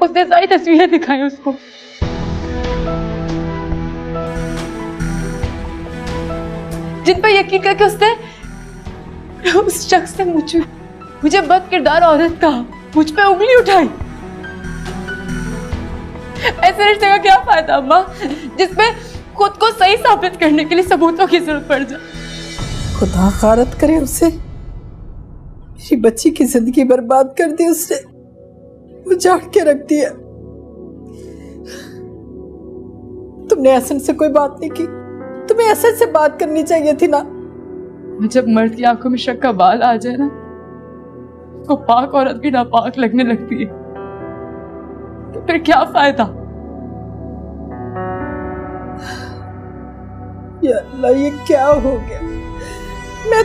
उसने सारी तस्वीरें दिखाई उसको। जिन पर यकीन करके उसने उस शख्स से मुझे बद किरदार औरत का मुझ पे उंगली उठाई। ऐसे रिश्ते का क्या फायदा अम्मा, जिसमें खुद को सही साबित करने के लिए सबूतों की जरूरत पड़ जाए। खुदा खारत करे उसे, मेरी बच्ची की जिंदगी बर्बाद कर दी उसने, उजाड़ के रख दिया। तुमने हसन से कोई बात नहीं की, तुम्हें हसन से बात करनी चाहिए थी ना। जब मर्द की आंखों में शक का बाल आ जाए ना, तो पाक औरत भी नापाक लगने लगती है, तो फिर क्या फायदा। या अल्लाह, ये क्या हो गया। मैं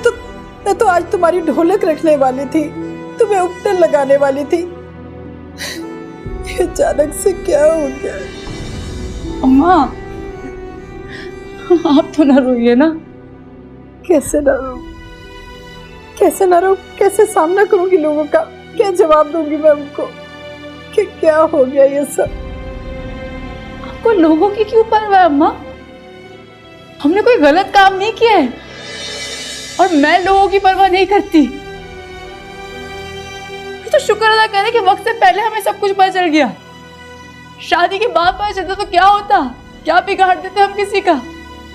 तो आज तुम्हारी ढोलक रखने वाली थी, तुम्हें उपटन लगाने वाली थी, अचानक से क्या हो गया। अम्मा आप तो ना रोइए ना। कैसे ना रो, कैसे सामना करूंगी लोगों का, क्या जवाब दूंगी मैं उनको कि क्या हो गया ये सब। आपको लोगों की क्यों परवाह है अम्मा? हमने कोई गलत काम नहीं किया है और मैं लोगों की परवाह नहीं करती। तो शुक्र अदा करें कि वक्त से पहले हमें सब कुछ पता चल गया। शादी के बाद पता चलता तो क्या होता, क्या बिगाड़ देते हम किसी का,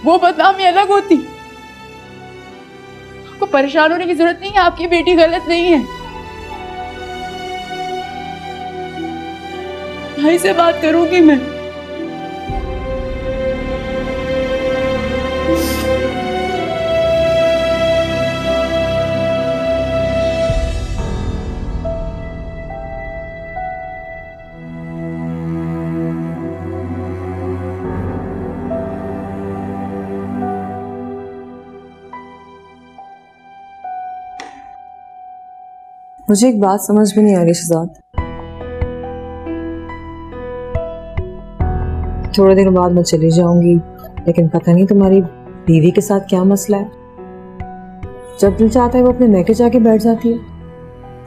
वो बदनामी अलग होती। आपको परेशान होने की जरूरत नहीं है, आपकी बेटी गलत नहीं है। भाई से बात करूंगी मैं। मुझे एक बात समझ में नहीं आ रही शहजाद। थोड़े दिनों बाद मैं चली जाऊंगी, लेकिन पता नहीं तुम्हारी बीवी के साथ क्या मसला है। जब दिल चाहता है वो अपने मैके जाके बैठ जाती है।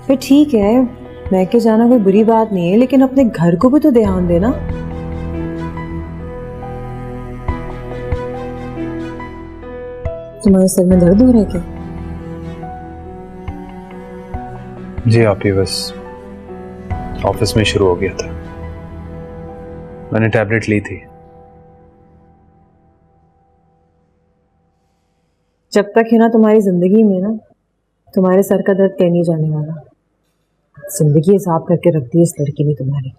फिर ठीक है, मैके जाना कोई बुरी बात नहीं है, लेकिन अपने घर को भी तो ध्यान देना। तुम्हारे सर में दर्द हो रहा है क्या? जी आप ही, बस ऑफिस में शुरू हो गया था, मैंने टैबलेट ली थी। जब तक है ना तुम्हारी जिंदगी में ना, तुम्हारे सर का दर्द कहीं नहीं जाने वाला। जिंदगी हिसाब करके रखती है इस लड़की ने तुम्हारी।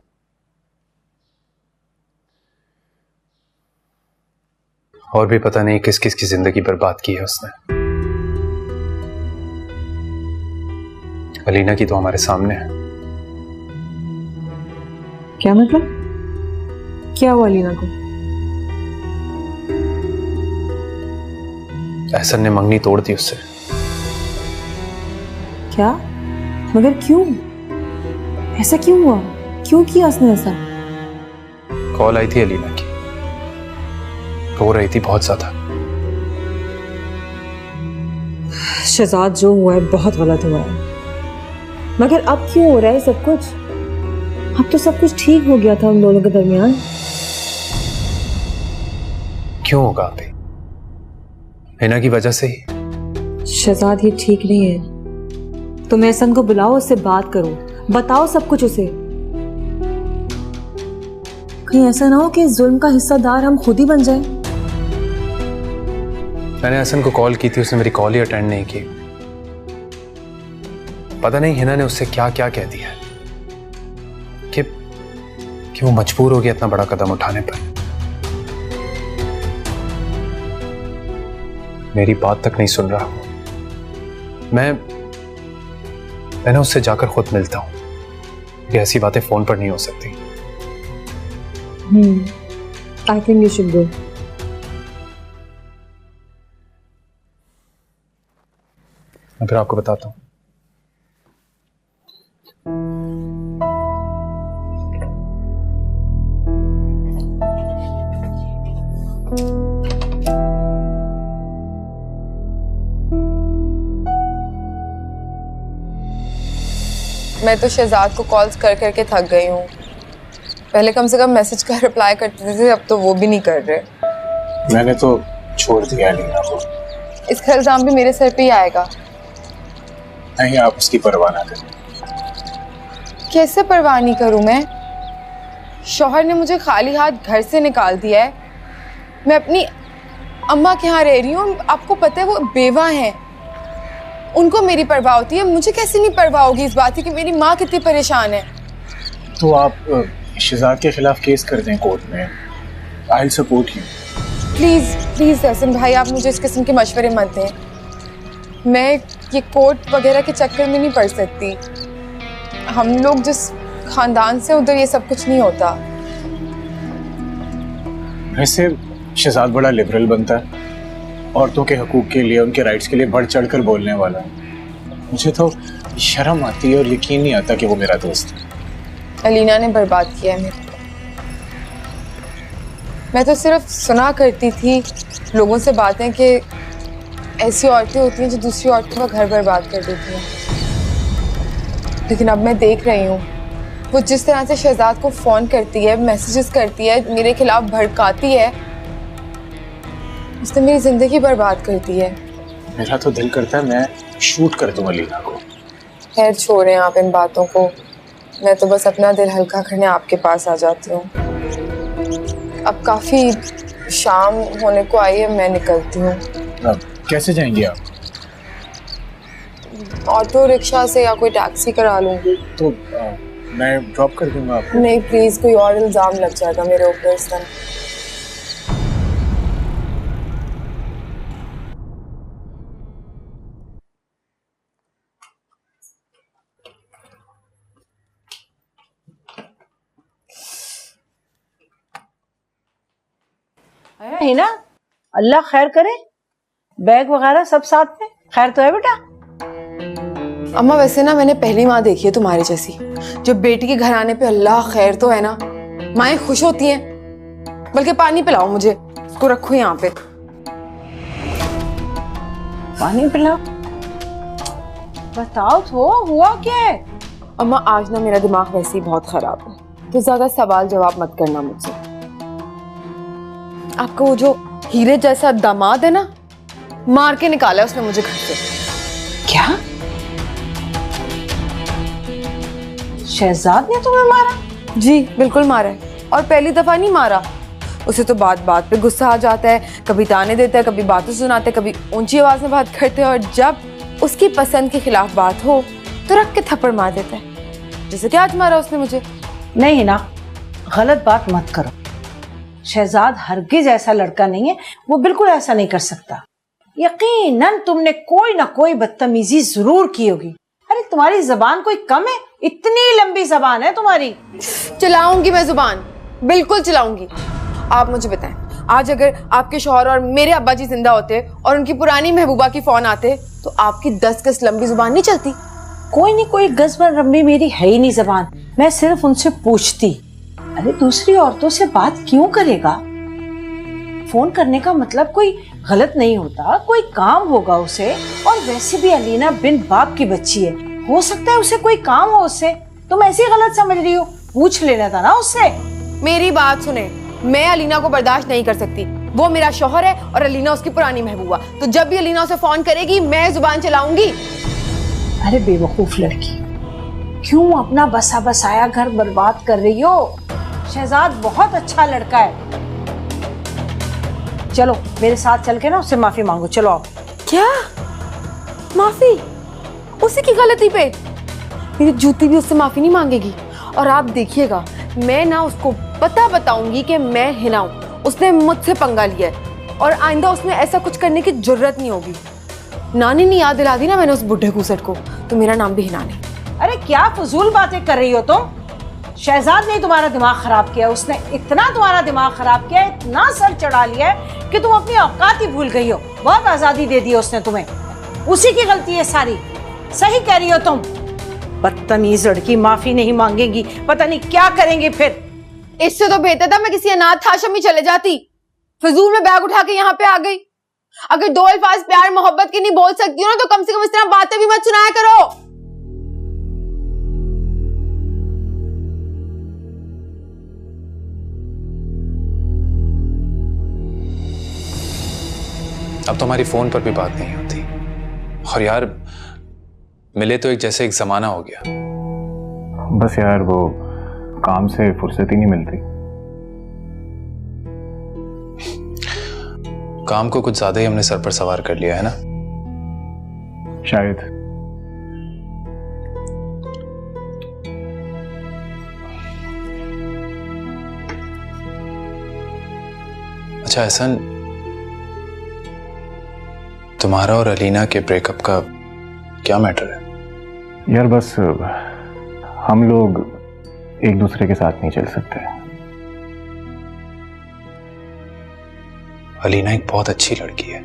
और भी पता नहीं किस किस की जिंदगी बर्बाद की है उसने। अलीना की तो हमारे सामने है। क्या मतलब? क्या हुआ अलीना को? एहसन ने मंगनी तोड़ दी उससे। क्या? मगर क्यों? ऐसा क्यों हुआ? क्यों किया उसने ऐसा? कॉल आई थी अलीना की, रो रही थी बहुत ज्यादा। शहजाद, जो हुआ है बहुत गलत हुआ है, मगर अब क्यों हो रहा है सब कुछ? अब तो सब कुछ ठीक हो गया था उन दोनों के दरमियान। क्यों होगा अभी? हिना की वजह से ही। शहजाद, ये ठीक नहीं है। तुम एहसन को बुलाओ, उससे बात करो, बताओ सब कुछ उसे। कहीं ऐसा ना हो कि इस जुल्म का हिस्सेदार हम खुद ही बन जाएं। मैंने एहसन को कॉल की थी, उसने मेरी कॉल ही अटेंड नहीं की। पता नहीं हिना ने उससे क्या क्या कह दिया कि वो मजबूर हो गया इतना बड़ा कदम उठाने पर। मेरी बात तक नहीं सुन रहा। मैंने उससे जाकर खुद मिलता हूं। ये ऐसी बातें फोन पर नहीं हो सकती। I think you should go. मैं फिर आपको बताता हूँ। मैं तो शहजाद को कॉल्स कर करके थक गई हूँ। पहले कम से कम मैसेज का रिप्लाई करते थे, अब तो वो भी नहीं कर रहे। मैंने तो छोड़ दिया अलीना को। इसका इल्जाम भी मेरे सर पे ही आएगा। नहीं, आप उसकी परवाह ना करें। कैसे परवाह नहीं करूं मैं? शौहर ने मुझे खाली हाथ घर से निकाल दिया है। मैं अपनी अम्मा के यहाँ रह रही हूँ, आपको पता है वो बेवा हैं, उनको मेरी परवाह होती है, मुझे कैसे नहीं परवाह होगी इस बात की कि मेरी माँ कितनी परेशान है। तो आप शहजाद के खिलाफ केस कर दें कोर्ट में। I will support you. Please please Ehsan भाई, आप मुझे इस किस्म के मशवरे मत दें। मैं ये कोर्ट वगैरह के चक्कर में नहीं पड़ सकती। हम लोग जिस खानदान से, उधर ये सब कुछ नहीं होता। वैसे शहजाद बड़ा लिबरल बनता है, औरतों के हकूक के लिए, उनके राइट्स के लिए बढ़ चढ़ कर बोलने वाला है। मुझे तो शर्म आती है और यकीन नहीं आता कि वो मेरा दोस्त है। अलीना ने बर्बाद किया है मेरे को। मैं तो सिर्फ सुना करती थी लोगों से बातें कि ऐसी औरतें होती हैं जो दूसरी औरतों का घर बर्बाद कर देती हैं, लेकिन अब मैं देख रही हूँ वो जिस तरह से शहजाद को फ़ोन करती है, मैसेजेस करती है, मेरे खिलाफ भड़काती है, उसने मेरी ज़िंदगी बर्बाद कर दी है। मेरा तो दिल करता है मैं शूट कर दूं अलीना को। खैर छोड़ें आप इन बातों को, मैं तो बस अपना दिल हल्का करने आपके पास आ जाती हूँ। अब काफ़ी शाम होने को आई है, मैं निकलती हूँ। अब कैसे जाएंगी आप? ऑटो रिक्शा से या कोई टैक्सी करा लूँगी। तो मैं ड्रॉप कर दूंगा आपको। नहीं प्लीज़, कोई और इल्ज़ाम लग जाएगा मेरे ऊपर इस तरह। है ना, अल्लाह खैर करे। बैग वगैरह सब साथ में, खैर तो है बेटा? अम्मा वैसे ना मैंने पहली माँ देखी है तुम्हारी जैसी, जो बेटी के घर आने पे अल्लाह खैर तो है ना, माएँ खुश होती हैं। बल्कि पानी पिलाओ मुझे, इसको रखो यहाँ पे। पानी पिलाओ? बताओ तो हुआ क्या है? अम्मा आज ना मेरा दिमाग वैसे ही बहुत खराब है, तो ज्यादा सवाल जवाब मत करना मुझसे। आपका वो जो हीरे जैसा दामाद है ना, मार के निकाला उसने मुझे घर से। क्या? शहजाद ने तुम्हें मारा? जी बिल्कुल मारा है, और पहली दफा नहीं मारा। उसे तो बात बात पे गुस्सा आ जाता है, कभी ताने देता है, कभी बातें सुनाते, कभी ऊंची आवाज में बात करते हैं, और जब उसकी पसंद के खिलाफ बात हो तो रख के थप्पड़ मार देता है, जैसे कि आज मारा उसने मुझे। नहीं ना, गलत बात मत करो। शहजाद हरगिज ऐसा लड़का नहीं है, वो बिल्कुल ऐसा नहीं कर सकता। यकीनन तुमने कोई ना कोई बदतमीजी जरूर की होगी। अरे तुम्हारी जबान कोई कम है? इतनी लंबी जबान है तुम्हारी। चलाऊंगी मैं जुबान, बिल्कुल चलाऊंगी। आप मुझे बताएं, आज अगर आपके शौहर और मेरे अब्बा जी जिंदा होते और उनकी पुरानी महबूबा की फोन आते, तो आपकी 10 गज लंबी जुबान नहीं चलती? कोई नहीं, कोई गजबन लंबी मेरी है ही नहीं जबान। मैं सिर्फ उनसे पूछती। अरे दूसरी औरतों से बात क्यों करेगा? फोन करने का मतलब कोई गलत नहीं होता, कोई काम होगा उसे। और वैसे भी अलीना बिन बाप की बच्ची है, हो सकता है उसे कोई काम हो उससे। तुम ऐसी गलत समझ रही हो, पूछ लेना था ना उससे। मेरी बात सुने, मैं अलीना को बर्दाश्त नहीं कर सकती। वो मेरा शौहर है और अलीना उसकी पुरानी महबूबा, तो जब भी अलीना उसे फोन करेगी मैं जुबान चलाऊंगी। अरे बेवकूफ लड़की, क्यों अपना बसा बसाया घर बर्बाद कर रही हो? शहजाद बहुत अच्छा लड़का है। चलो मेरे साथ चल के ना उससे माफी मांगो। चलो आओ। क्या माफी? उसी की गलती पे मेरी जूती भी उससे माफी नहीं मांगेगी। और आप देखिएगा, मैं ना उसको पता बताऊंगी कि मैं हिना हूं, उसने मुझसे पंगा लिया है, और आइंदा उसने ऐसा कुछ करने की जरूरत नहीं होगी। नानी ने याद दिला दी ना मैंने उस बुढ़े घूसट को, तो मेरा नाम भी हिना नहीं। अरे क्या फजूल बातें कर रही हो तुम? शहजाद ने तुम्हारा दिमाग खराब किया, उसने इतना तुम्हारा दिमाग खराब किया, इतना सर चढ़ा लिया है कि तुम अपनी औकात ही भूल गई हो। बहुत आजादी दे दी उसने तुम्हें, उसी की गलती है सारी। सही कह रही हो तुम। बदतमीज लड़की माफी नहीं मांगेगी, पता नहीं क्या करेंगे फिर। इससे तो बेहतर था मैं किसी अनाथ आश्रम में चले जाती। फिजूल में बैग उठा के यहाँ पे आ गई। अगर 2 अल्फाज प्यार मोहब्बत के नहीं बोल सकती हो ना, तो कम से कम इस तरह बातें भी मत सुनाया करो। अब तो हमारी फोन पर भी बात नहीं होती। और यार मिले तो एक जैसे एक जमाना हो गया। बस यार वो काम से फुर्सत ही नहीं मिलती। काम को कुछ ज्यादा ही हमने सर पर सवार कर लिया है ना। शायद। अच्छा एहसन, तुम्हारा और अलीना के ब्रेकअप का क्या मैटर है? यार बस हम लोग एक दूसरे के साथ नहीं चल सकते। अलीना एक बहुत अच्छी लड़की है।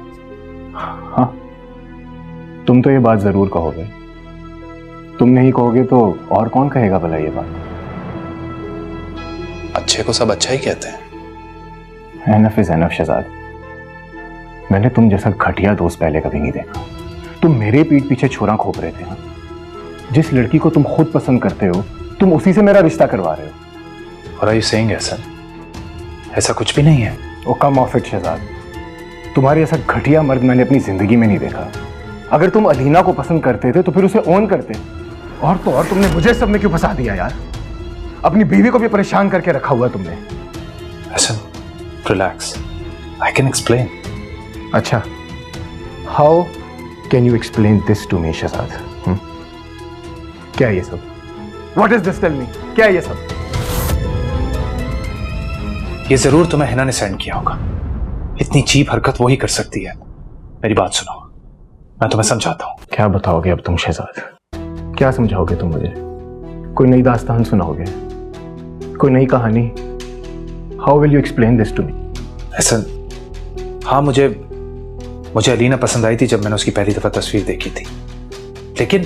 हाँ, तुम तो ये बात जरूर कहोगे। तुम नहीं कहोगे तो और कौन कहेगा भला ये बात? अच्छे को सब अच्छा ही कहते हैं। Enough is enough Shahzad. मैंने तुम जैसा घटिया दोस्त पहले कभी नहीं देखा। तुम मेरे पीठ पीछे छोरा खोप रहे थे। जिस लड़की को तुम खुद पसंद करते हो तुम उसी से मेरा रिश्ता करवा रहे हो। और आर यू सेइंग एहसन, ऐसा कुछ भी नहीं है। ओ कम ऑफ इट शहजाद, तुम्हारे ऐसा घटिया मर्द मैंने अपनी जिंदगी में नहीं देखा। अगर तुम अलीना को पसंद करते थे तो फिर उसे ऑन करते। और तो और तुमने मुझे सब में क्यों फंसा दिया यार? अपनी बीवी को भी परेशान करके रखा हुआ तुमने। Ehsan relax, I can explain. अच्छा, how can you explain this to me Shehzad? क्या है ये सब? What is this? Tell me, क्या है ये सब? ये जरूर तुम्हें हिना ने सेंड किया होगा। इतनी चीप हरकत वो ही कर सकती है। मेरी बात सुनो, मैं तुम्हें समझाता हूँ। क्या बताओगे अब तुम शहजाद? क्या समझाओगे तुम मुझे? कोई नई दास्तान सुनाओगे? कोई नई कहानी? How will you explain this to me? Ehsan, हाँ मुझे अलीना पसंद आई थी जब मैंने उसकी पहली दफा तस्वीर देखी थी, लेकिन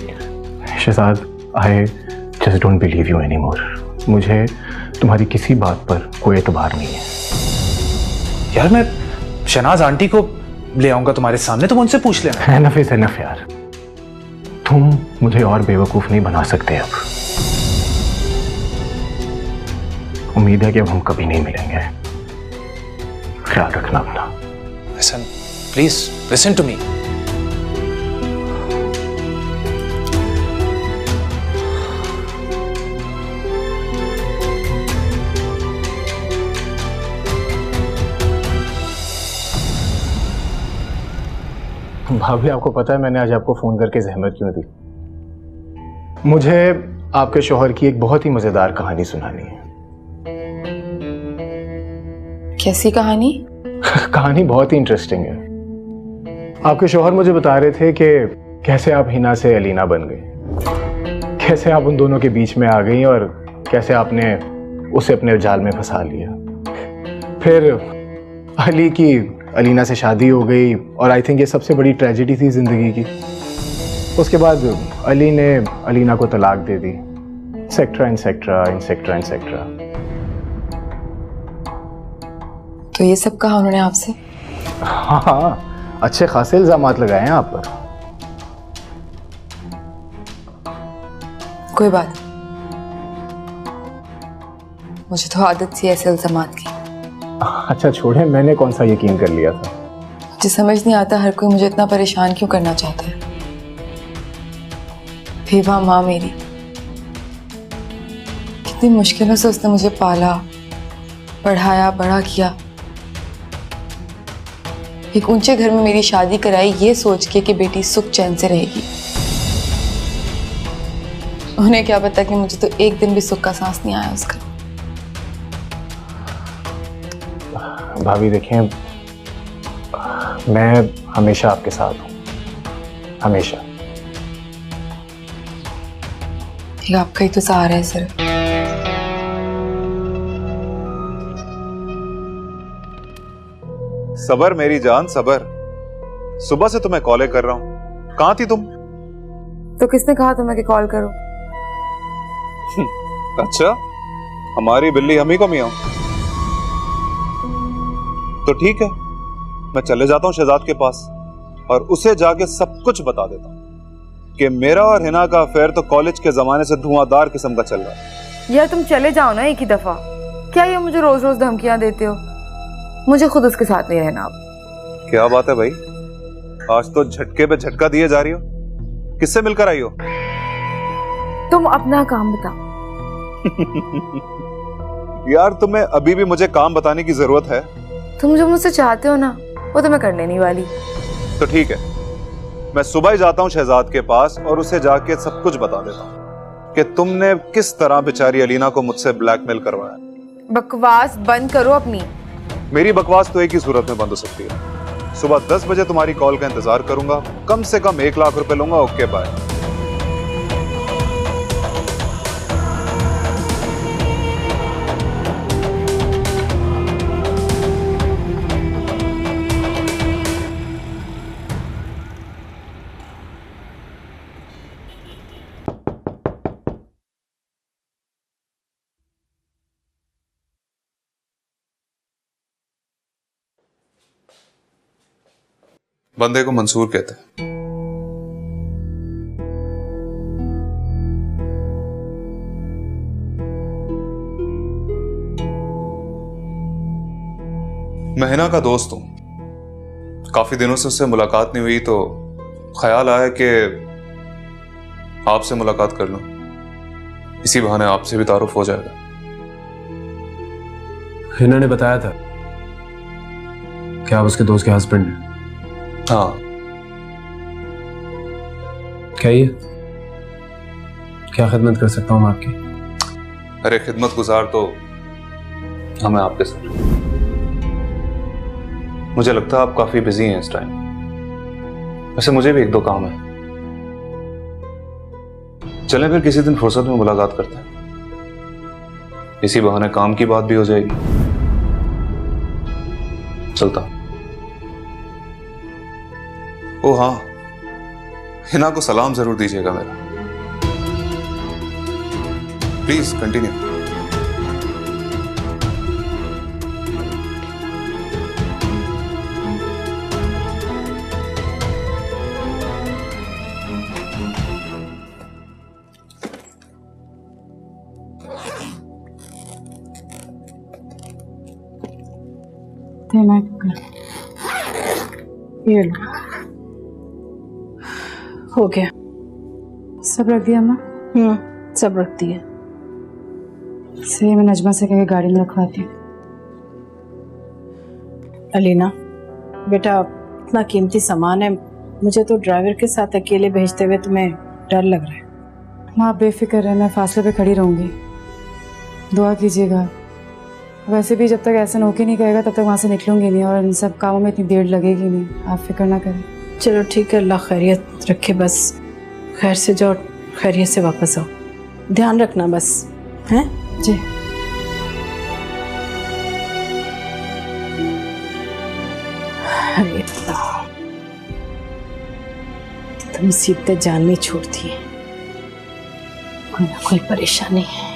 Shahzad I just don't believe you any more. मुझे तुम्हारी किसी बात पर कोई एतबार नहीं है। यार मैं शहनाज आंटी को ले आऊंगा तुम्हारे सामने, तुम उनसे पूछ लेना। एनफ इज एनफ यार, तुम मुझे और बेवकूफ नहीं बना सकते अब। उम्मीद है कि अब हम कभी नहीं मिलेंगे। ख्याल रखना अपना। Ehsan please listen to me. भाभी आपको पता है मैंने आज आपको फोन करके जहमत क्यों दी? मुझे आपके शौहर की एक बहुत ही मजेदार कहानी सुनानी है। कैसी कहानी? कहानी बहुत ही इंटरेस्टिंग है। आपके शौहर मुझे बता रहे थे कि कैसे आप हिना से अलीना बन गए, कैसे आप उन दोनों के बीच में आ गई और कैसे आपने उसे अपने जाल में फंसा लिया। फिर अली की अलीना से शादी हो गई और आई थिंक ये सबसे बड़ी ट्रेजेडी थी जिंदगी की। उसके बाद अली ने अलीना को तलाक दे दी, एक्सेट्रा एक्सेट्रा एक्सेट्रा एक्सेट्रा। तो ये सब कहा उन्होंने आपसे? हाँ, अच्छे खासे इल्जामात लगाए हैं आप पर। कोई बात, मुझे तो आदत सी ऐसे इल्जामात की। अच्छा छोड़े, मैंने कौन सा यकीन कर लिया था। मुझे समझ नहीं आता हर कोई मुझे इतना परेशान क्यों करना चाहता है। बेवा माँ मेरी, कितनी मुश्किलों से उसने मुझे पाला, पढ़ाया, बड़ा किया। एक ऊंचे घर में मेरी शादी कराई ये सोच के कि बेटी सुख चैन से रहेगी। उन्हें क्या पता कि मुझे तो एक दिन भी सुख का सांस नहीं आया उसका। भाभी देखें, मैं हमेशा आपके साथ हूँ, हमेशा। ये आपका ही तो सहारा है सिर्फ। सबर मेरी जान सबर, सुबह से तुम्हें कॉलें कर रहा हूं, कहां थी तुम? तो किसने कहा तुम्हें कि कॉल करो? अच्छा, हमारी बिल्ली हम ही को मियां। तो ठीक है, मैं चले जाता हूं शहजाद के पास और उसे जाके सब कुछ बता देता हूं कि मेरा और हिना का अफेयर तो कॉलेज के जमाने से धुआंधार किस्म का चल रहा है। यार तुम चले जाओ ना एक ही दफा, क्या ये मुझे रोज रोज धमकियां देते हो? मुझे खुद उसके साथ नहीं रहना अब। क्या बात है भाई, आज तो झटके पे झटका दिए जा रही हो। किससे मिलकर आई हो? तुम अपना काम बताओ। यार तुम्हें अभी भी मुझे काम बताने की जरूरत है? तुम जो मुझसे चाहते हो ना वो तो मैं करने नहीं वाली। तो ठीक है, मैं सुबह ही जाता हूँ शहजाद के पास और उसे जाके सब कुछ बता देता हूँ कि तुमने किस तरह बेचारी अलीना को मुझसे ब्लैकमेल करवाया। बकवास बंद करो अपनी। मेरी बकवास तो एक ही सूरत में बंद हो सकती है। सुबह 10 बजे तुम्हारी कॉल का इंतजार करूंगा, कम से कम 1 लाख रुपए लूंगा। Okay bye. बंदे को मंसूर कहते हैं। मैं हिना का दोस्त हूं। काफी दिनों से उससे मुलाकात नहीं हुई तो ख्याल आया कि आपसे मुलाकात कर लूं। इसी बहाने आपसे भी तारुफ हो जाएगा। हिना ने बताया था कि आप उसके दोस्त के हस्बैंड हैं। हाँ। क्या ये क्या खिदमत कर सकता हूं मैं आपकी? अरे खिदमत गुजार तो हमें आपके साथ। मुझे लगता है आप काफी बिजी हैं इस टाइम। वैसे मुझे भी 1-2 काम है। चलें फिर किसी दिन फुर्सत में मुलाकात करते हैं। इसी बहाने काम की बात भी हो जाएगी। चलता हूं। ओ हाँ, हिना को सलाम जरूर दीजिएगा मेरा। Please continue. ये लो, हो गया। सब रख दिया अम्मा? सब रख दिया। से मैं नजमा से कह के गाड़ी में रखवाती हूँ। अलीना बेटा, इतना कीमती सामान है, मुझे तो ड्राइवर के साथ अकेले भेजते हुए तुम्हें डर लग रहा है। माँ आप बेफिक्र रहे, मैं फासले पे खड़ी रहूंगी। दुआ कीजिएगा। वैसे भी जब तक ऐसा होके नहीं कहेगा तब तक वहाँ से निकलूंगी नहीं, और इन सब कामों में इतनी देर लगेगी नहीं। आप फिक्र ना करें। चलो ठीक है, अल्लाह खैरियत रखे। बस खैर से जाओ, खैरियत से वापस आओ। ध्यान रखना बस, हैं? जी। अरे तो मुसीबतें जान नहीं छोड़ती है, कोई ना कोई परेशानी है।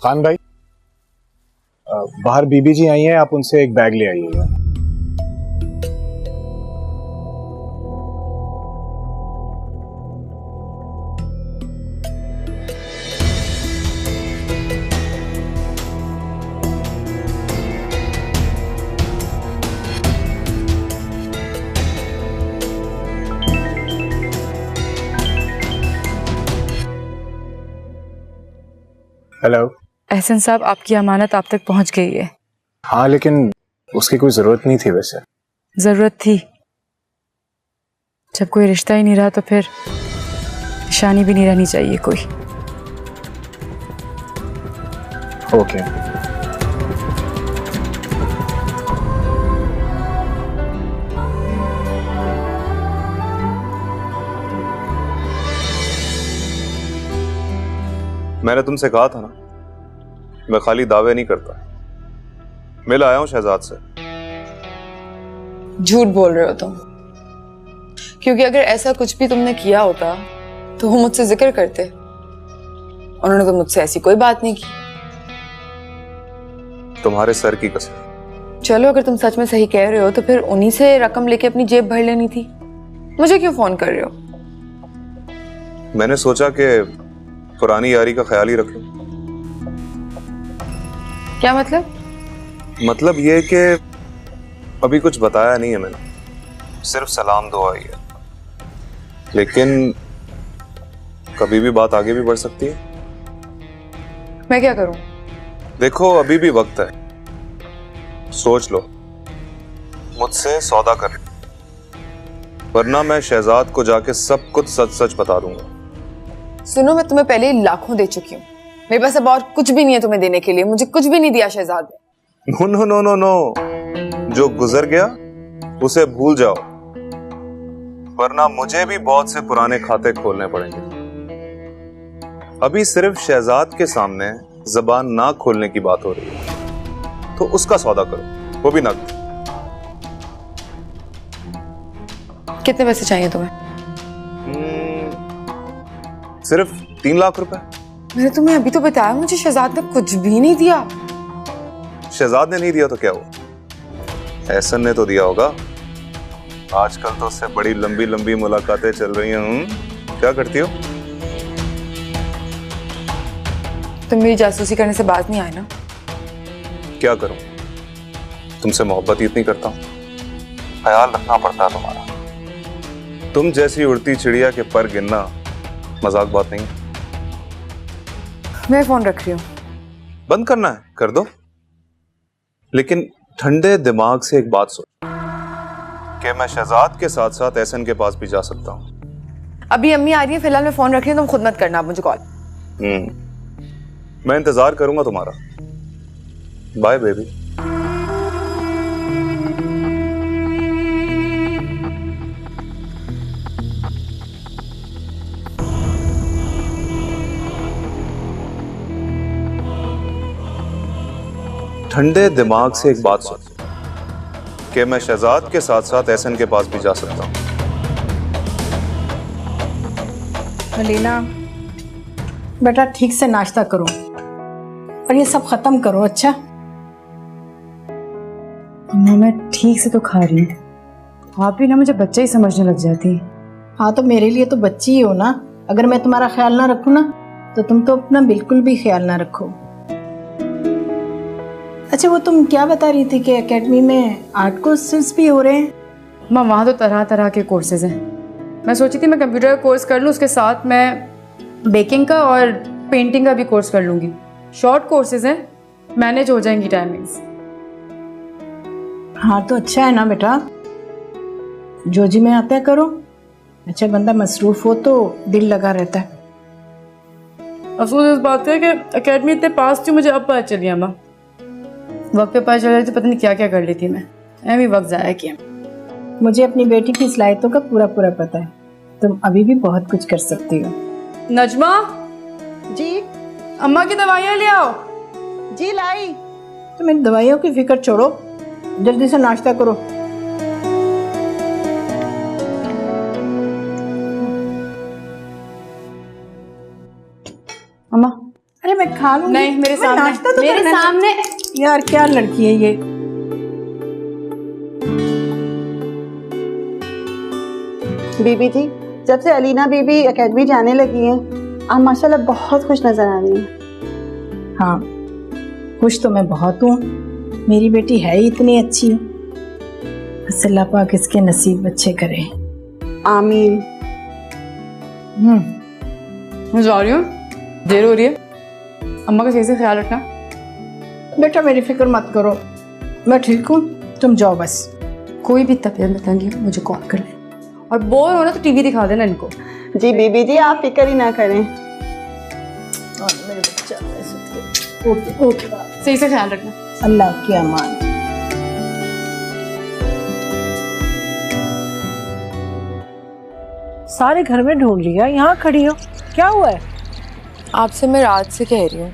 खान भाई, बाहर बीबी जी आई हैं, आप उनसे एक बैग ले आइएगा। हेलो। एहसन साहब, आपकी अमानत आप तक पहुंच गई है। हाँ, लेकिन उसकी कोई जरूरत नहीं थी। वैसे जरूरत थी। जब कोई रिश्ता ही नहीं रहा तो फिर निशानी भी नहीं रहनी चाहिए कोई। ओके। मैंने तुमसे कहा था ना, मैं खाली दावे नहीं करता। मिल आया हूं शहजाद से। झूठ बोल रहे हो तुम, क्योंकि अगर ऐसा कुछ भी तुमने किया होता तो वो मुझसे जिक्र करते। उन्होंने तो मुझसे ऐसी कोई बात नहीं की। तुम्हारे सर की कसम। चलो, अगर तुम सच में सही कह रहे हो तो फिर उन्हीं से रकम लेके अपनी जेब भर लेनी थी। मुझे क्यों फोन कर रहे हो? मैंने सोचा कि पुरानी यारी का ख्याल ही रख लूं। क्या मतलब? मतलब ये कि अभी कुछ बताया नहीं है मैंने, सिर्फ सलाम दुआ ही है। लेकिन कभी भी बात आगे भी बढ़ सकती है। मैं क्या करूं? देखो, अभी भी वक्त है, सोच लो, मुझसे सौदा कर लो, वरना मैं शहजाद को जाके सब कुछ सच सच बता दूंगा। सुनो, मैं तुम्हें पहले ही लाखों दे चुकी हूँ। मेरे पास अब और कुछ भी नहीं है तुम्हें देने के लिए। मुझे कुछ भी नहीं दिया शहजाद ने। No no no no no, जो गुजर गया उसे भूल जाओ, वरना मुझे भी बहुत से पुराने खाते खोलने पड़ेंगे। अभी सिर्फ शहजाद के सामने जबान ना खोलने की बात हो रही है, तो उसका सौदा करो, वो भी नकद। कितने पैसे चाहिए तुम्हें? सिर्फ 3 लाख रुपए। मैंने तुम्हें अभी तो बताया, मुझे शहजाद ने कुछ भी नहीं दिया। शहजाद ने नहीं दिया तो क्या हुआ? एहसन ने तो दिया होगा। आजकल तो उससे बड़ी लंबी लंबी मुलाकातें चल रही हैं। क्या करती हो? तुम मेरी जासूसी करने से बात नहीं आए ना? क्या करूं, तुमसे मोहब्बत ही इतनी करता हूं, ख्याल रखना पड़ता है तुम्हारा। तुम जैसी उड़ती चिड़िया के पर गिनना मजाक बात नहीं। मैं फोन रख रही हूँ। बंद करना है कर दो, लेकिन ठंडे दिमाग से एक बात सोच कि मैं शहजाद के साथ साथ एहसन के पास भी जा सकता हूँ। अभी अम्मी आ रही है, फिलहाल मैं फोन रख रही हूँ। तुम खुद मत करना मुझे कॉल। मैं इंतजार करूंगा तुम्हारा। Bye baby. ठंडे दिमाग से एक बात सोच कि मैं शहजाद के साथ साथ एहसन के पास भी जा सकता हूं। अलीना बेटा, ठीक से नाश्ता करो और ये सब खत्म करो। अच्छा अम्मा, मैं ठीक से तो खा रही हूँ, आप भी ना मुझे बच्चा ही समझने लग जाती। हाँ, तो मेरे लिए तो बच्ची ही हो ना। अगर मैं तुम्हारा ख्याल ना रखूँ ना, तो तुम तो अपना बिल्कुल भी ख्याल ना रखो। अच्छा, वो तुम क्या बता रही थी कि एकेडमी में आर्ट कोर्सेज भी हो रहे हैं? अम्मा, वहाँ तो तरह तरह के कोर्सेज हैं। मैं सोची थी मैं कंप्यूटर का कोर्स कर लूँ, उसके साथ मैं बेकिंग का और पेंटिंग का भी कोर्स कर लूँगी। शॉर्ट कोर्सेज हैं, मैनेज हो जाएंगी टाइमिंग्स। हाँ, तो अच्छा है ना बेटा, जो जी में आता है करो। अच्छा, बंदा मसरूफ हो तो दिल लगा रहता है। अफसोस इस बात है कि एकेडमी इतने पास थी, मुझे अब पता चली। अम्मा, वक्त पे पता चल रही थी, पता नहीं क्या क्या कर लेती मैं। भी वक्त ज़ाया किया। मुझे अपनी बेटी की सलाहियतों का पूरा पूरा पता है। तुम अभी भी बहुत कुछ कर सकती हो। नजमा जी, अम्मा की दवाइयाँ ले आओ। जी लाई। तो मेरी दवाइयों की फिक्र छोड़ो, जल्दी से नाश्ता करो। अम्मा, अरे मैं खा लूंगी। नहीं, मेरे मैं सामने, नाश्ता तो मेरे करना है। सामने। यार क्या लड़की है ये। बीबी जी, जब से अलीना बीबी एकेडमी जाने लगी हैं, आप माशाल्लाह बहुत खुश नजर आ रही हैं। हाँ, खुश तो मैं बहुत हूँ। मेरी बेटी है ही इतनी अच्छी। बस अल्लाह पाक इसके नसीब अच्छे करे। आमीन। मैं जा रही हूँ, देर हो रही है। अम्मा का सही से ख्याल रखना। बेटा मेरी फिक्र मत करो, मैं ठीक हूँ, तुम जाओ बस। कोई भी तबीयत में तंगी हो मुझे कॉल कर ले, और बोर हो ना तो टीवी दिखा देना इनको। जी बीबी जी, आप फिक्र ही ना करें। मेरे बच्चा ओके ओके, सही से ख्याल रखना। अल्लाह की अमान। सारे घर में ढूंढ लिया, यहाँ खड़ी हो, क्या हुआ है? आपसे मैं रात से कह रही हूँ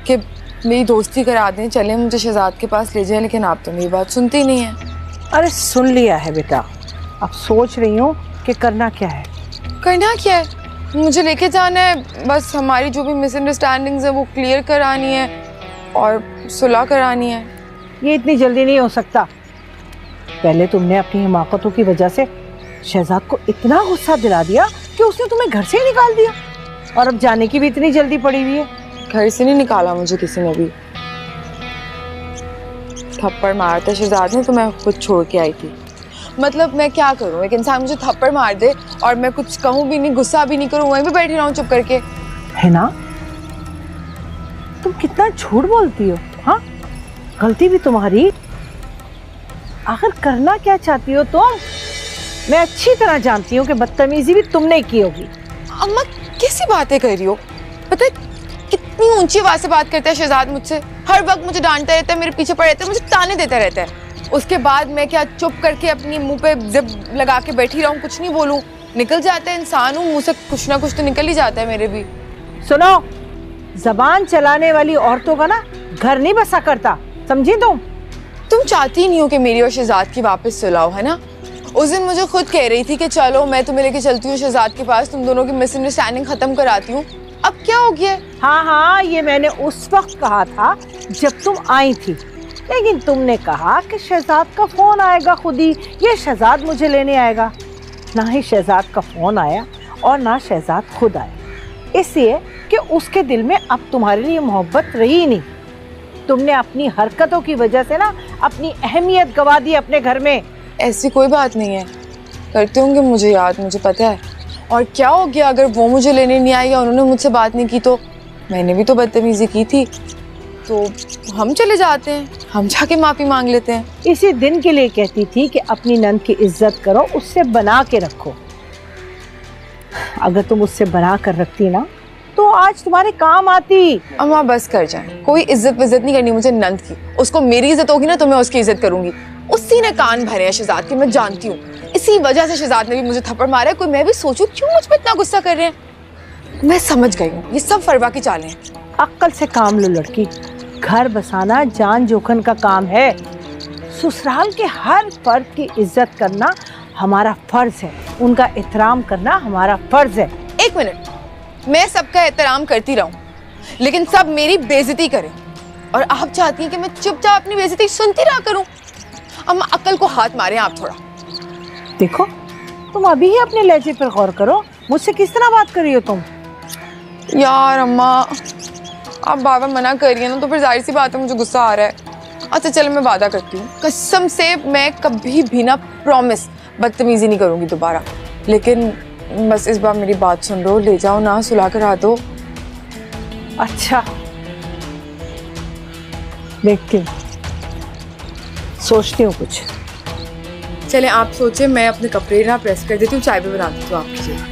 कि मेरी दोस्ती करा दें, चले मुझे शहजाद के पास ले जाएं, लेकिन आप तो मेरी बात सुनती नहीं है। अरे सुन लिया है बेटा, अब सोच रही हूँ कि करना क्या है। करना क्या है? मुझे लेके जाना है, बस हमारी जो भी मिसअंडरस्टैंडिंग्स है वो क्लियर करानी है और सुलह करानी है। ये इतनी जल्दी नहीं हो सकता। पहले तुमने अपनी हिमाकतों की वजह से शहजाद को इतना गुस्सा दिला दिया कि उसने तुम्हें घर से ही निकाल दिया, और अब जाने की भी इतनी जल्दी पड़ी हुई है। घर से नहीं निकाला मुझे किसी ने भी, थप्पड़ मारता शहजाद ने तो मैं खुद छोड़ के आई थी। मतलब मैं क्या करूं, एक इंसान मुझे थप्पड़ मार दे और मैं कुछ कहूं भी नहीं, गुस्सा भी नहीं करूं, वहीं पे बैठी रहूं चुप करके। है ना, तुम कितना झूठ बोलती हो। हाँ, गलती भी तुम्हारी। आखिर करना क्या चाहती हो तुम? मैं अच्छी तरह जानती हूँ कि बदतमीजी भी तुमने की होगी। अम्मा कैसी बातें कर रही हो? पता है कितनी ऊंची आवाज से बात करता है शहजाद मुझसे, हर वक्त मुझे डांटता रहता है, मेरे पीछे पड़ रहता है, मुझे ताने देता रहता है। उसके बाद मैं क्या चुप करके अपनी मुंह पे जिप लगा के बैठी रहूं, कुछ नहीं बोलूं? निकल जाता है, इंसान हूं, मुंह से कुछ ना कुछ तो निकल ही जाता है मेरे भी। सुनो, जबान चलाने वाली औरतों का ना घर नहीं बसा करता, समझी तुम चाहती नहीं हो कि मेरी और शहजाद की वापस सुलह हो, है ना? उस दिन मुझे खुद कह रही थी कि चलो मैं तुम्हें लेके चलती हूँ शहजाद के पास, तुम दोनों की मिसअंडरस्टैंडिंग खत्म कराती हूँ। अब क्या हो गया? हाँ, ये मैंने उस वक्त कहा था जब तुम आई थी, लेकिन तुमने कहा कि शहजाद का फोन आएगा खुद ही, ये शहजाद मुझे लेने आएगा। ना ही शहजाद का फोन आया और ना शहजाद खुद आया, इसलिए कि उसके दिल में अब तुम्हारे लिए मोहब्बत रही नहीं। तुमने अपनी हरकतों की वजह से ना अपनी अहमियत गवा दी अपने घर में। ऐसी कोई बात नहीं है, करते होंगे मुझे याद, मुझे पता है। और क्या हो गया अगर वो मुझे लेने नहीं आए या उन्होंने मुझसे बात नहीं की तो? मैंने भी तो बदतमीजी की थी, तो हम चले जाते हैं, हम जाके माफी मांग लेते हैं। इसी दिन के लिए कहती थी कि अपनी नंद की इज्जत करो, उससे बना के रखो। अगर तुम उससे बना कर रखती ना तो आज तुम्हारे काम आती। अम्मा बस कर जाए, कोई इज्जत विज्जत नहीं करनी मुझे नंद की। उसको मेरी इज्जत होगी ना तो मैं उसकी इज्जत करूंगी। उसी ने कान भरे हैं शहजाद के, मैं जानती हूँ। इसी वजह से शहजाद ने भी मुझे थप्पड़ मारा है। कोई मैं भी सोचूं क्यों मुझ पर इतना गुस्सा कर रहे हैं। मैं समझ गई हूँ, ये सब फरवा की चालें हैं। अक्ल से काम लो लड़की, घर बसाना जान जोखन का काम है। ससुराल के हर फर्द की इज्जत करना हमारा फर्ज है, उनका एहतराम करना हमारा फर्ज है। एक मिनट, मैं सबका एहतराम करती रहूं लेकिन सब मेरी बेइज्जती करें, और आप चाहती हैं कि मैं चुपचाप अपनी बेइज्जती सुनती रहा करूं? अम्मा अक्ल को हाथ मारें आप थोड़ा। देखो, तुम अभी ही अपने लहजे पर गौर करो, मुझसे किस तरह बात कर रही हो तुम? यार अम्मा आप बार बार मना कर रही है ना, तो फिर जाहिर सी बात है मुझे गुस्सा आ रहा है। अच्छा चलो मैं वादा करती हूँ, कसम से मैं कभी भी ना, प्रॉमिस, बदतमीजी नहीं करूंगी दोबारा। लेकिन बस इस बार मेरी बात सुन लो, ले जाओ ना, सुलह करा दो। अच्छा देखती हूँ, सोचती हूँ कुछ। चले आप सोचे, मैं अपने कपड़े ना प्रेस कर देती हूँ, चाय भी बना देती हूँ आपके लिए।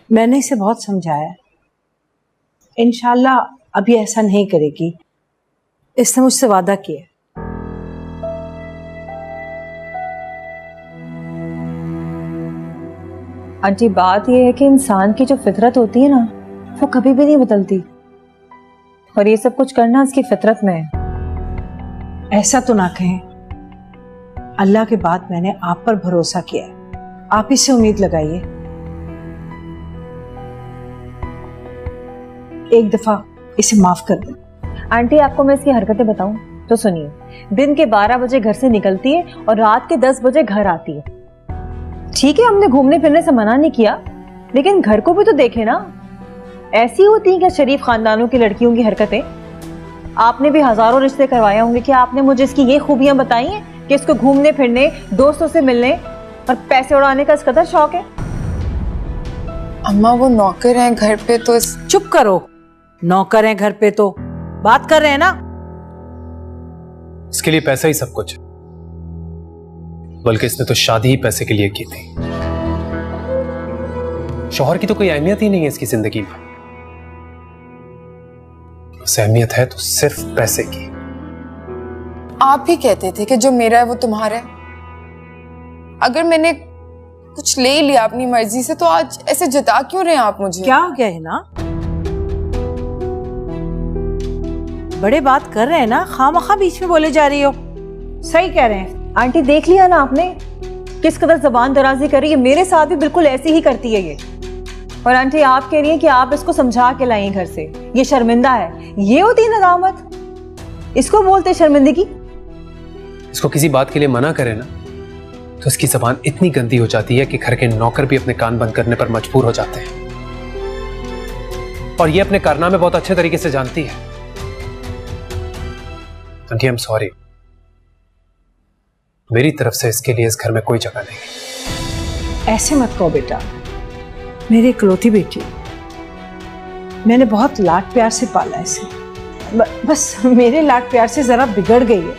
मैंने इसे बहुत समझाया, इंशाल्लाह अभी ऐसा नहीं करेगी। इसने मुझसे वादा किया। आंटी बात यह है कि इंसान की जो फितरत होती है ना, वो कभी भी नहीं बदलती, और ये सब कुछ करना इसकी फितरत में है। ऐसा तो ना कहें, अल्लाह के बाद मैंने आप पर भरोसा किया है, आप ही से उम्मीद लगाइए। एक दफा इसे माफ कर दें। आंटी आपको मैं इसकी हरकतें बताऊं तो सुनिए, दिन के 12 बजे घर से निकलती है और रात के 10 बजे घर आती है। ठीक है, हमने घूमने फिरने से मना नहीं किया, लेकिन घर को भी तो देखे ना। ऐसी होती हैं क्या शरीफ खानदानों की लड़कियों की हरकतें? आपने भी हजारों रिश्ते करवाए होंगे, क्या आपने मुझे इसकी ये खूबियां बताई हैं कि इसको घूमने फिरने, दोस्तों से मिलने और पैसे उड़ाने का इस कदर शौक है? अम्मा वो नौकर हैं घर पे तो चुप करो, नौकर हैं घर पे तो बात कर रहे हैं ना। इसके लिए पैसा ही सब कुछ है। बल्कि इसने तो शादी ही पैसे के लिए की थी। शौहर की तो कोई अहमियत ही नहीं है इसकी जिंदगी में। उसे अहमियत है तो सिर्फ पैसे की। आप ही कहते थे कि जो मेरा है वो तुम्हारा है। अगर मैंने कुछ ले लिया अपनी मर्जी से तो आज ऐसे जता क्यों रहे हैं आप मुझे? क्या हो गया है ना, बड़े बात कर रहे हैं ना, खामखा बीच में बोले जा रही हो। सही कह रहे हैं। आंटी देख लिया ना आपने किस कदर जबान दराजी करी है। मेरे साथ भी बिल्कुल ऐसी ही करती है ये। और आंटी आप कह रही हैं कि आप इसको समझा के लाई घर से, ये शर्मिंदा है। ये होती है नदामत, इसको बोलते शर्मिंदगी। इसको किसी बात के लिए मना करे ना तो इसकी जबान इतनी गंदी हो जाती है कि घर के नौकर भी अपने कान बंद करने पर मजबूर हो जाते हैं। और ये अपने कारनामे बहुत अच्छे तरीके से जानती है। आंटी आई एम सॉरी, मेरी तरफ से इसके लिए इस घर में कोई जगह नहीं। ऐसे मत कहो बेटा, मेरी इकलौती बेटी, मैंने बहुत लाड प्यार से पाला इसे। बस मेरे लाड प्यार से जरा बिगड़ गई है।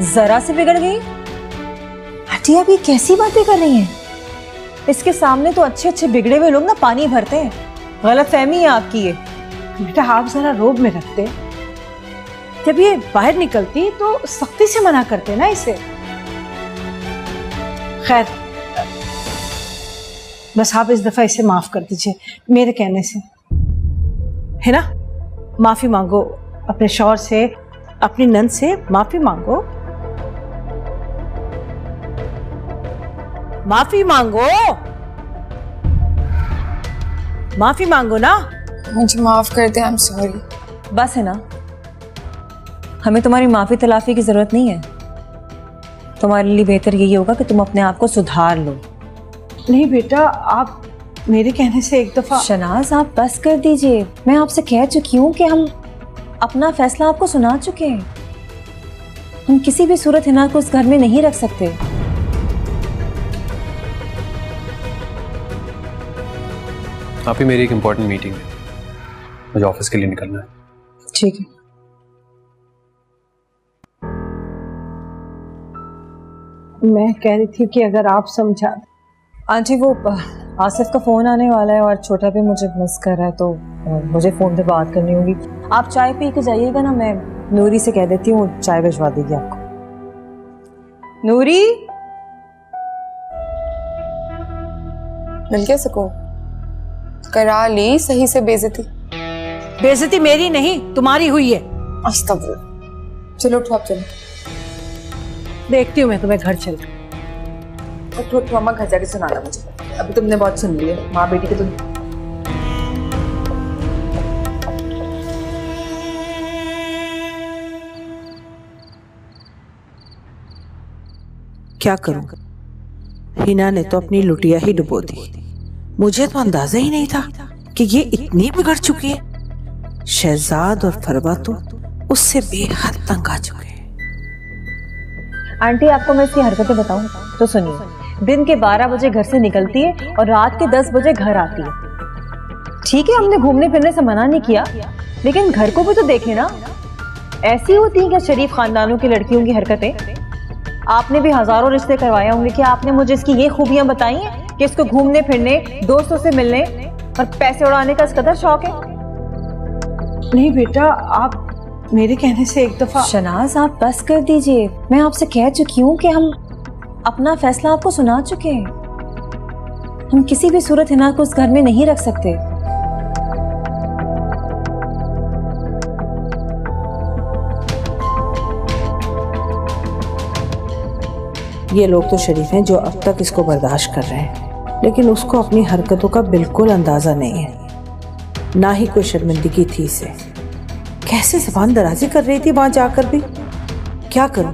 जरा से बिगड़ गई? आंटी आप ये कैसी बातें कर रही हैं? इसके सामने तो अच्छे अच्छे बिगड़े हुए लोग ना पानी भरते हैं। गलतफहमी है आपकी ये। बेटा आप जरा रोब में रखते, जब ये बाहर निकलती तो सख्ती से मना करते ना इसे। खैर बस आप इस दफा इसे माफ कर दीजिए मेरे कहने से, है ना। माफी मांगो अपने शौहर से, अपनी नंद से माफी मांगो। माफी मांगो, माफी मांगो ना। मुझे माफ कर दे, आई एम सॉरी। बस है ना, हमें तुम्हारी माफी तलाफी की जरूरत नहीं है। तुम्हारे लिए बेहतर यही होगा कि तुम अपने आप को सुधार लो। नहीं बेटा आप मेरे कहने से एक दफा। शनाज आप बस कर दीजिए। मैं आपसे कह चुकी हूँ कि हम अपना फैसला आपको सुना चुके हैं। हम किसी भी सूरत हिना को उस घर में नहीं रख सकते। आप ही मेरी एक इंपॉर्टेंट मीटिंग है, मुझे ऑफिस के लिए निकलना है। ठीक है। मैं कह रही थी कि अगर आप समझा। आंटी वो आसिफ का फोन आने वाला है और छोटा भी मुझे मिस कर रहा है, तो मुझे फोन पे बात करनी होगी। आप चाय पी के जाइएगा ना, मैं नूरी से कह देती हूँ चाय भिजवा देगी आपको। नूरी मिल गया सुकून? करा ली सही से बेइज्जती? बेइज्जती मेरी नहीं तुम्हारी हुई है। अस्तगफुर। चलो उठो आप, चलो। देखती हूँ मैं तुम्हें घर चल। उठो अम्मा, घर जाके सुनाना मुझे। अभी तुमने बहुत सुन लिया माँ बेटी के। तुम क्या करूं, हिना ने तो अपनी लुटिया ही डुबो दी। मुझे तो अंदाजा ही नहीं था कि ये इतनी बिगड़ चुकी है। शहजाद और फरवा तो उससे बेहद तंग आ चुके हैं। आंटी आपको मैं इसकी हरकतें बताऊं तो सुनिए। दिन के 12 बजे घर से निकलती है और रात के 10 बजे घर आती है। ठीक है, हमने घूमने फिरने से मना नहीं किया, लेकिन घर को भी तो देखें ना। ऐसी होती है क्या शरीफ खानदानों की लड़कियों की हरकतें? आपने भी हजारों रिश्ते करवाए होंगे, क्या आपने मुझे इसकी ये खूबियां बताई हैं कि इसको घूमने फिरने, दोस्तों से मिलने और पैसे उड़ाने का इस कदर शौक है? नहीं बेटा आप मेरे कहने से एक दफा। शनाज आप बस कर दीजिए। मैं आपसे कह चुकी हूँ कि हम अपना फैसला आपको सुना चुके हैं। हम किसी भी सूरत हिना को उस घर में नहीं रख सकते। ये लोग तो शरीफ हैं जो अब तक इसको बर्दाश्त कर रहे हैं, लेकिन उसको अपनी हरकतों का बिल्कुल अंदाजा नहीं है, ना ही कोई शर्मिंदगी थी इसे। कैसे ज़बान दराजी कर रही थी वहां जाकर भी। क्या करूं,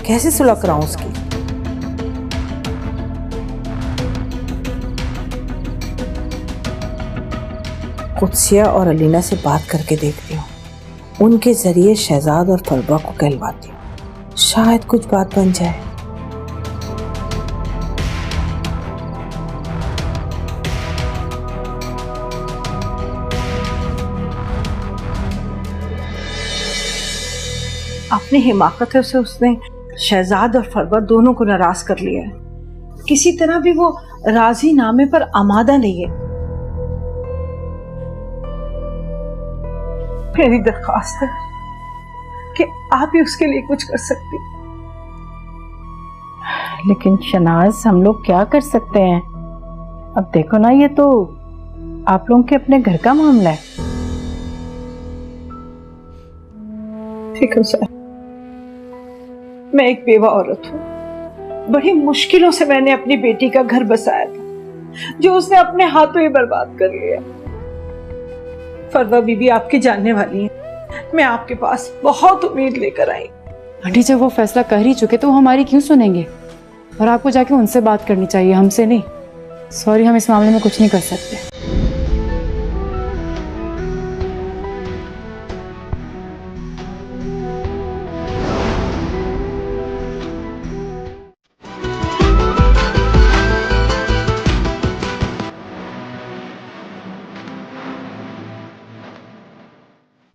कैसे सुलह कराऊं उसकी। कुत्सिया और अलीना से बात करके देखती हूँ, उनके जरिए शहजाद और फरबा को कहलवाती हूँ, शायद कुछ बात बन जाए। अपनी हिमाकत से उसने शहजाद और फरवा दोनों को नाराज कर लिया है। किसी तरह भी वो राजी नामे पर आमादा नहीं है। मेरी दरख्वास्त है कि आप ही उसके लिए कुछ कर सकती। लेकिन शनाज, हम लोग क्या कर सकते हैं? अब देखो ना, ये तो आप लोगों के अपने घर का मामला है। ठीक है सर, मैं एक बेवा औरत हूँ। बड़ी मुश्किलों से मैंने अपनी बेटी का घर बसाया था, जो उसने अपने हाथों ही बर्बाद कर लिया। फरवा बीबी आपकी जानने वाली है, मैं आपके पास बहुत उम्मीद लेकर आई। आंटी, जब वो फैसला कर ही चुके तो वो हमारी क्यों सुनेंगे? और आपको जाके उनसे बात करनी चाहिए, हमसे नहीं। सॉरी, हम इस मामले में कुछ नहीं कर सकते।